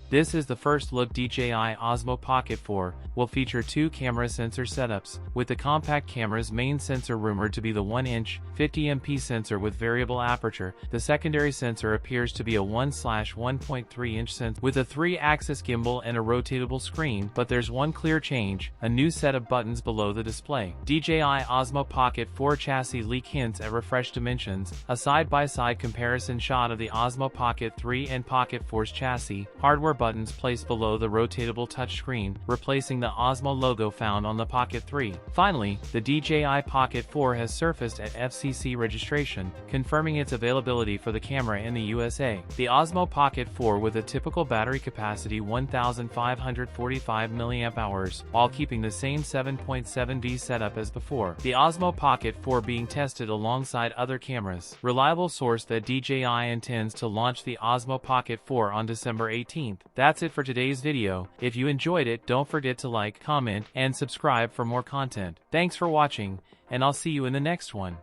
This is the first look. DJI Osmo Pocket 4 will feature two camera sensor setups, with the compact camera's main sensor rumored to be the 1-inch, 50MP sensor with variable aperture. The secondary sensor appears to be a 1/1.3-inch sensor with a 3-axis gimbal and a rotatable screen, but there's one clear change: a new set of buttons below the display. DJI Osmo Pocket 4 chassis leak hints at refreshed dimensions. A side-by-side comparison shot of the Osmo Pocket 3 and Pocket 4's chassis. Hardware buttons placed below the rotatable touchscreen, replacing the Osmo logo found on the Pocket 3. Finally, the DJI Pocket 4 has surfaced at FCC registration, confirming its availability for the camera in the USA. The Osmo Pocket 4 with a typical battery capacity 1,545 mAh, while keeping the same 7.7D setup as before. The Osmo Pocket 4 being tested alongside other cameras. Reliable source that DJI intends to launch the Osmo Pocket 4 on December 18th. That's it for today's video. If you enjoyed it, don't forget to like, comment, and subscribe for more content. Thanks for watching, and I'll see you in the next one.